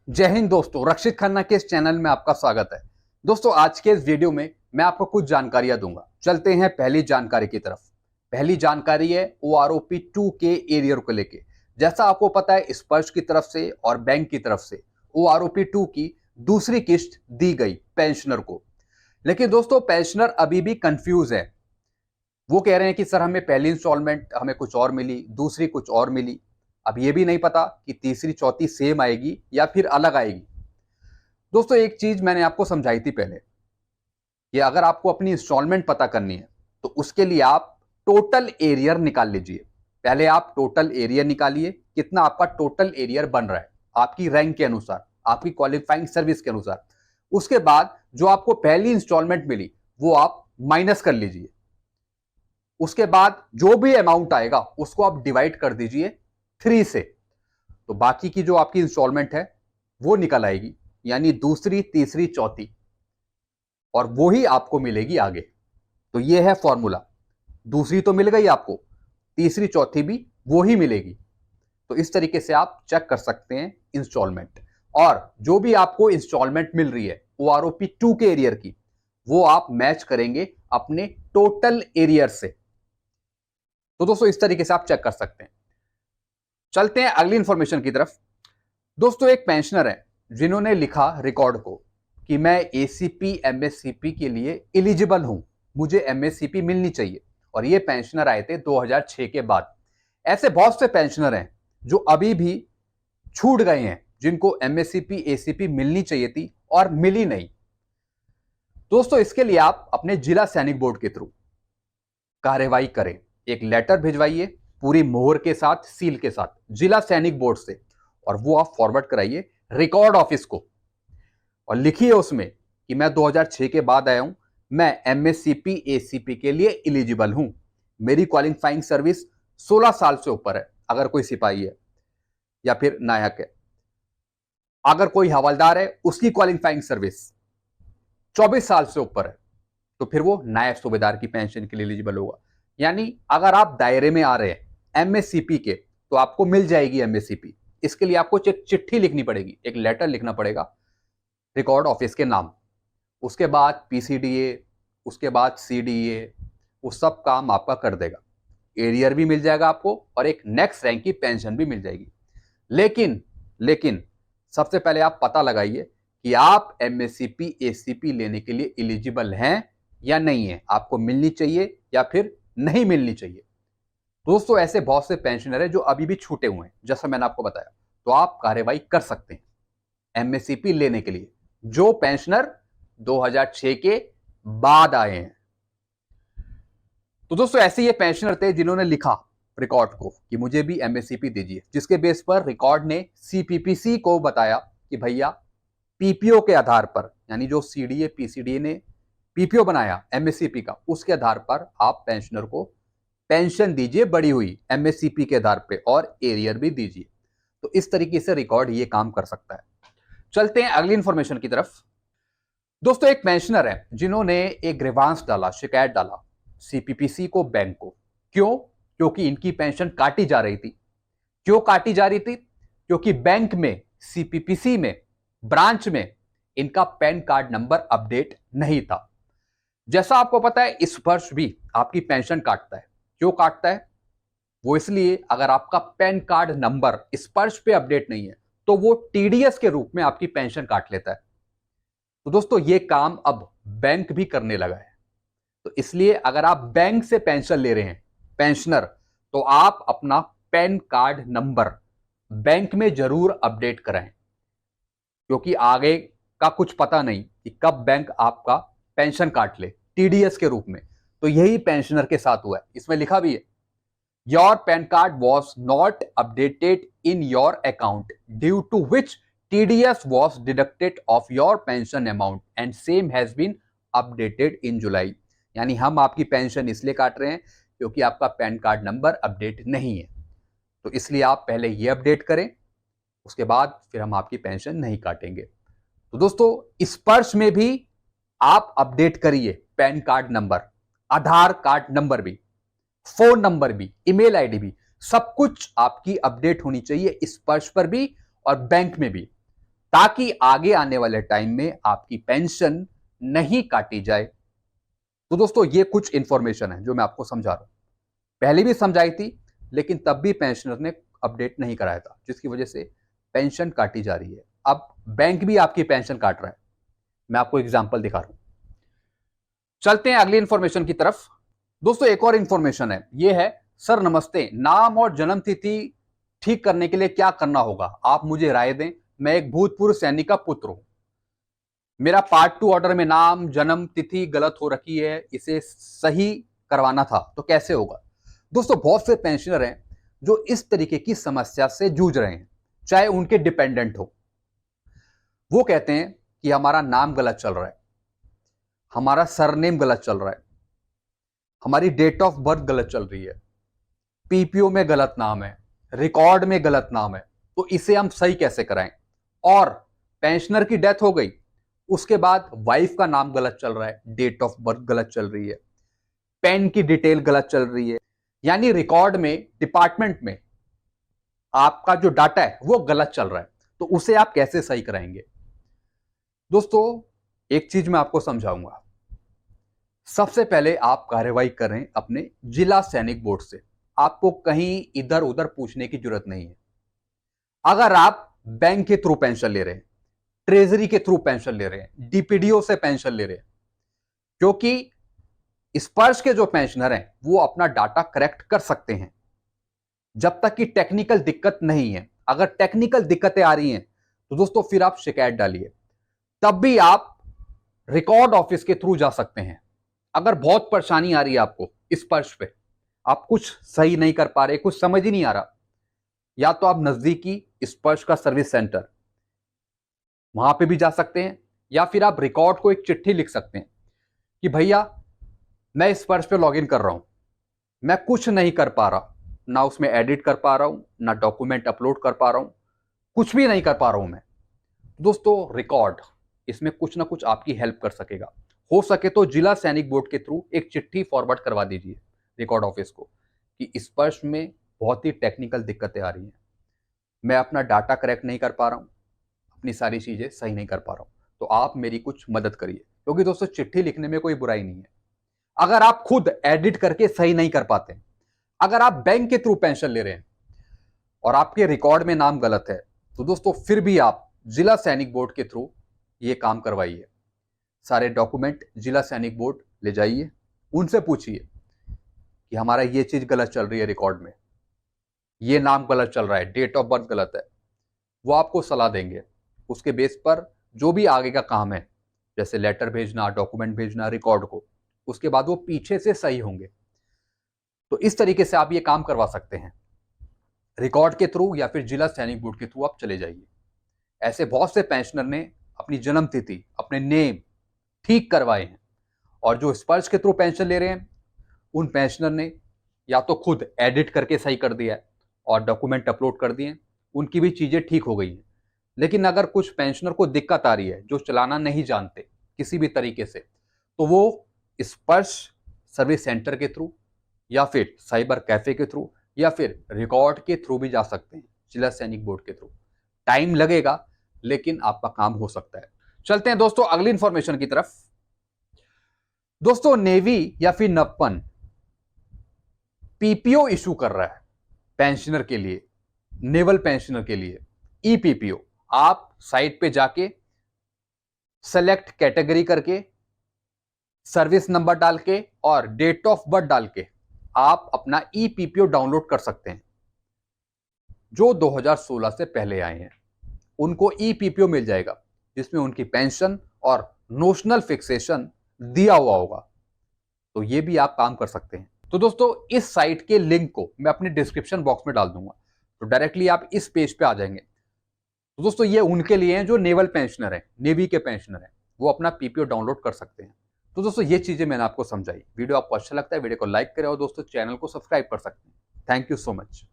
जय हिंद दोस्तों, रक्षित खन्ना के इस चैनल में आपका स्वागत है। दोस्तों, आज के इस वीडियो में मैं आपको कुछ जानकारियां दूंगा। चलते हैं पहली जानकारी की तरफ। पहली जानकारी है OROP 2 के एरियर को लेके। जैसा आपको पता है, स्पर्श की तरफ से और बैंक की तरफ से OROP 2 की दूसरी किस्त दी गई पेंशनर को। लेकिन दोस्तों, पेंशनर अभी भी कंफ्यूज है। वो कह रहे हैं कि सर, हमें पहली इंस्टॉलमेंट हमें कुछ और मिली, दूसरी कुछ और मिली। अब ये भी नहीं पता कि तीसरी चौथी सेम आएगी या फिर अलग आएगी। दोस्तों, एक चीज मैंने आपको समझाई थी पहले कि अगर आपको अपनी इंस्टॉलमेंट पता करनी है तो उसके लिए आप टोटल एरियर निकाल लीजिए। पहले आप टोटल एरियर निकालिए, कितना आपका टोटल एरियर बन रहा है आपकी रैंक के अनुसार, आपकी क्वालिफाइंग सर्विस के अनुसार। उसके बाद जो आपको पहली इंस्टॉलमेंट मिली वो आप माइनस कर लीजिए। उसके बाद जो भी अमाउंट आएगा उसको आप डिवाइड कर दीजिए 3 से, तो बाकी की जो आपकी इंस्टॉलमेंट है वो निकल आएगी, यानी दूसरी तीसरी चौथी, और वो ही आपको मिलेगी आगे। तो ये है फॉर्मूला। दूसरी तो मिल गई आपको, तीसरी चौथी भी वो ही मिलेगी। तो इस तरीके से आप चेक कर सकते हैं इंस्टॉलमेंट। और जो भी आपको इंस्टॉलमेंट मिल रही है OROP 2 के एरियर की, वो आप मैच करेंगे अपने टोटल एरियर से। तो दोस्तों, इस तरीके से आप चेक कर सकते हैं। चलते हैं अगली इंफॉर्मेशन की तरफ। दोस्तों, एक पेंशनर है जिन्होंने लिखा रिकॉर्ड को कि मैं ACP MSCP के लिए एलिजिबल हूं, मुझे MSCP मिलनी चाहिए। और ये पेंशनर आए थे 2006 के बाद। ऐसे बहुत से पेंशनर हैं जो अभी भी छूट गए हैं, जिनको MSCP ACP मिलनी चाहिए थी और मिली नहीं। दोस्तों, इसके लिए आप अपने जिला सैनिक बोर्ड के थ्रू कार्यवाही करें। एक लेटर भिजवाइए पूरी मोहर के साथ, सील के साथ, जिला सैनिक बोर्ड से, और वो आप फॉरवर्ड कराइए रिकॉर्ड ऑफिस को। और लिखिए उसमें कि मैं 2006 के बाद आया हूं, मैं MSCP ACP के लिए एलिजिबल हूं, मेरी क्वालिफाइंग सर्विस 16 साल से ऊपर है अगर कोई सिपाही है या फिर नायक है। अगर कोई हवलदार है, उसकी क्वालिफाइंग सर्विस 24 साल से ऊपर है, तो फिर वो नायब सूबेदार की पेंशन के लिए एलिजिबल होगा। यानी अगर आप दायरे में आ रहे हैं MSCP के, तो आपको मिल जाएगी MSCP। इसके लिए आपको चिट्ठी लिखनी पड़ेगी, एक लेटर लिखना पड़ेगा रिकॉर्ड ऑफिस के नाम। उसके बाद PCDA, उसके बाद CDA, वो सब काम आपका कर देगा। एरियर भी मिल जाएगा आपको और एक नेक्स्ट रैंक की पेंशन भी मिल जाएगी। लेकिन लेकिन सबसे पहले आप पता लगाइए कि आप MSCP ACP लेने के लिए एलिजिबल हैं या नहीं है, आपको मिलनी चाहिए या फिर नहीं मिलनी चाहिए। दोस्तों, ऐसे बहुत से पेंशनर हैं जो अभी भी छूटे हुए हैं, जैसा मैंने आपको बताया। तो आप कार्यवाही कर सकते हैं MSCP लेने के लिए, जो पेंशनर 2006 के बाद आए हैं। तो दोस्तों, ऐसे ये पेंशनर थे जिन्होंने लिखा रिकॉर्ड को कि मुझे भी MSCP दीजिए, जिसके बेस पर रिकॉर्ड ने CPPC को बताया कि भैया PPO के आधार पर, यानी जो CDA PCDA ने PPO बनाया MSCP का, उसके आधार पर आप पेंशनर को पेंशन दीजिए बढ़ी हुई MSCP के आधार पे, और एरियर भी दीजिए। तो इस तरीके से रिकॉर्ड ये काम कर सकता है। चलते हैं अगली इंफॉर्मेशन की तरफ। दोस्तों, एक पेंशनर है जिन्होंने एक ग्रीवांस डाला, शिकायत डाला CPPC को, बैंक को। क्यों? क्योंकि इनकी पेंशन काटी जा रही थी। क्यों काटी जा रही थी? क्योंकि बैंक में, CPPC में, ब्रांच में इनका पैन कार्ड नंबर अपडेट नहीं था। जैसा आपको पता है, इस वर्ष भी आपकी पेंशन काटता है। क्यों काटता है? वो इसलिए, अगर आपका पैन कार्ड नंबर स्पर्श पे अपडेट नहीं है तो वो TDS के रूप में आपकी पेंशन काट लेता है। तो दोस्तों, ये काम अब बैंक भी करने लगा है। तो इसलिए अगर आप बैंक से पेंशन ले रहे हैं पेंशनर, तो आप अपना पैन कार्ड नंबर बैंक में जरूर अपडेट कराएं, क्योंकि आगे का कुछ पता नहीं कि कब बैंक आपका पेंशन काट ले TDS के रूप में। तो यही पेंशनर के साथ हुआ है। इसमें लिखा भी है, your PAN card was not updated in your account due to which TDS was deducted of your pension amount and same has been updated in July. यानी हम आपकी पेंशन इसलिए काट रहे हैं क्योंकि आपका पैन कार्ड नंबर अपडेट नहीं है। तो इसलिए आप पहले ये अपडेट करें, उसके बाद फिर हम आपकी पेंशन नहीं काटेंगे। तो दोस्तों, स्पर्श में भी आप अपडेट करिए पैन कार्ड नंबर, आधार कार्ड नंबर भी, फोन नंबर भी, ईमेल आईडी भी, सब कुछ आपकी अपडेट होनी चाहिए स्पर्श पर भी और बैंक में भी, ताकि आगे आने वाले टाइम में आपकी पेंशन नहीं काटी जाए। तो दोस्तों ये कुछ इंफॉर्मेशन है जो मैं आपको समझा रहा हूं। पहले भी समझाई थी, लेकिन तब भी पेंशनर ने अपडेट नहीं कराया था, जिसकी वजह से पेंशन काटी जा रही है। अब बैंक भी आपकी पेंशन काट रहा है। मैं आपको एग्जांपल दिखा रहा हूं। चलते हैं अगली इंफॉर्मेशन की तरफ। दोस्तों एक और इंफॉर्मेशन है, ये है सर नमस्ते, नाम और जन्म तिथि ठीक करने के लिए क्या करना होगा, आप मुझे राय दें। मैं एक भूतपूर्व सैनिक का पुत्र हूं। मेरा पार्ट 2 ऑर्डर में नाम जन्म तिथि गलत हो रखी है, इसे सही करवाना था, तो कैसे होगा। दोस्तों बहुत से पेंशनर हैं जो इस तरीके की समस्या से जूझ रहे हैं, चाहे उनके डिपेंडेंट हो। वो कहते हैं कि हमारा नाम गलत चल रहा है, हमारा सरनेम गलत चल रहा है, हमारी डेट ऑफ बर्थ गलत चल रही है, पीपीओ में गलत नाम है, रिकॉर्ड में गलत नाम है, तो इसे हम सही कैसे कराएं। और पेंशनर की डेथ हो गई, उसके बाद वाइफ का नाम गलत चल रहा है, डेट ऑफ बर्थ गलत चल रही है, पेन की डिटेल गलत चल रही है, यानी रिकॉर्ड में, डिपार्टमेंट में आपका जो डाटा है वो गलत चल रहा है, तो उसे आप कैसे सही कराएंगे। दोस्तों एक चीज मैं आपको समझाऊंगा। सबसे पहले आप कार्रवाई करें अपने जिला सैनिक बोर्ड से। आपको कहीं इधर उधर पूछने की जरूरत नहीं है। अगर आप बैंक के थ्रू पेंशन ले रहे हैं, ट्रेजरी के थ्रू पेंशन ले रहे हैं, डीपीडीओ से पेंशन ले रहे हैं, क्योंकि स्पर्श के जो पेंशनर हैं वो अपना डाटा करेक्ट कर सकते हैं जब तक कि टेक्निकल दिक्कत नहीं है। अगर टेक्निकल दिक्कतें आ रही हैं तो दोस्तों फिर आप शिकायत डालिए, तब भी आप रिकॉर्ड ऑफिस के थ्रू जा सकते हैं। अगर बहुत परेशानी आ रही है आपको स्पर्श पे, आप कुछ सही नहीं कर पा रहे, कुछ समझ ही नहीं आ रहा, या तो आप नजदीकी स्पर्श का सर्विस सेंटर वहां पे भी जा सकते हैं, या फिर आप रिकॉर्ड को एक चिट्ठी लिख सकते हैं कि भैया मैं स्पर्श पे लॉगिन कर रहा हूं, मैं कुछ नहीं कर पा रहा, ना उसमें एडिट कर पा रहा हूं, ना डॉक्यूमेंट अपलोड कर पा रहा हूं, कुछ भी नहीं कर पा रहा हूं मैं। दोस्तों रिकॉर्ड इसमें कुछ ना कुछ आपकी हेल्प कर सकेगा। हो सके तो जिला सैनिक बोर्ड के थ्रू एक चिट्ठी फॉरवर्ड करवा दीजिए रिकॉर्ड ऑफिस को कि स्पर्श में बहुत ही टेक्निकल दिक्कतें आ रही हैं, मैं अपना डाटा करेक्ट नहीं कर पा रहा हूं, अपनी सारी चीजें सही नहीं कर पा रहा हूं, तो आप मेरी कुछ मदद करिए। क्योंकि दोस्तों चिट्ठी लिखने में कोई बुराई नहीं है। अगर आप खुद एडिट करके सही नहीं कर पाते, अगर आप बैंक के थ्रू पेंशन ले रहे हैं और आपके रिकॉर्ड में नाम गलत है, तो दोस्तों फिर भी आप जिला सैनिक बोर्ड के थ्रू ये काम करवाइए। सारे डॉक्यूमेंट जिला सैनिक बोर्ड ले जाइए, उनसे पूछिए कि हमारा ये चीज गलत चल रही है, रिकॉर्ड में ये नाम गलत चल रहा है, डेट ऑफ बर्थ गलत है। वो आपको सलाह देंगे। उसके बेस पर जो भी आगे का काम है, जैसे लेटर भेजना, डॉक्यूमेंट भेजना रिकॉर्ड को, उसके बाद वो पीछे से सही होंगे। तो इस तरीके से आप ये काम करवा सकते हैं, रिकॉर्ड के थ्रू या फिर जिला सैनिक बोर्ड के थ्रू आप चले जाइए। ऐसे बहुत से पेंशनर ने अपनी जन्म तिथि, अपने नेम ठीक करवाए हैं, और जो स्पर्श के थ्रू पेंशन ले रहे हैं उन पेंशनर ने या तो खुद एडिट करके सही कर दिया है और डॉक्यूमेंट अपलोड कर दिए, उनकी भी चीजें ठीक हो गई हैं। लेकिन अगर कुछ पेंशनर को दिक्कत आ रही है, जो चलाना नहीं जानते किसी भी तरीके से, तो वो स्पर्श सर्विस सेंटर के थ्रू या फिर साइबर कैफे के थ्रू या फिर रिकॉर्ड के थ्रू भी जा सकते हैं, जिला सैनिक बोर्ड के थ्रू। टाइम लगेगा लेकिन आपका काम हो सकता है। चलते हैं दोस्तों अगली इंफॉर्मेशन की तरफ। दोस्तों नेवी या फिर नवपन पीपीओ इशू कर रहा है पेंशनर के लिए, नेवल पेंशनर के लिए ई पीपीओ। आप साइट पे जाके सेलेक्ट कैटेगरी करके, सर्विस नंबर डाल के और डेट ऑफ बर्थ डाल के आप अपना ई पीपीओ डाउनलोड कर सकते हैं। जो 2016 से पहले आए हैं उनको ई पीपीओ मिल जाएगा, जिसमें उनकी पेंशन और नोशनल फिक्सेशन दिया हुआ होगा। तो ये भी आप काम कर सकते हैं। तो दोस्तों इस साइट के लिंक को मैं अपने डिस्क्रिप्शन बॉक्स में डाल दूंगा, तो डायरेक्टली आप इस पेज पे आ जाएंगे। तो दोस्तों ये उनके लिए हैं जो नेवल पेंशनर हैं, नेवी के पेंशनर हैं, वो अपना पीपीओ डाउनलोड कर सकते हैं। तो दोस्तों ये चीजें मैंने आपको समझाई। वीडियो आपको अच्छा लगता है वीडियो को लाइक करें और दोस्तों चैनल को सब्सक्राइब कर सकते हैं। Thank you so much.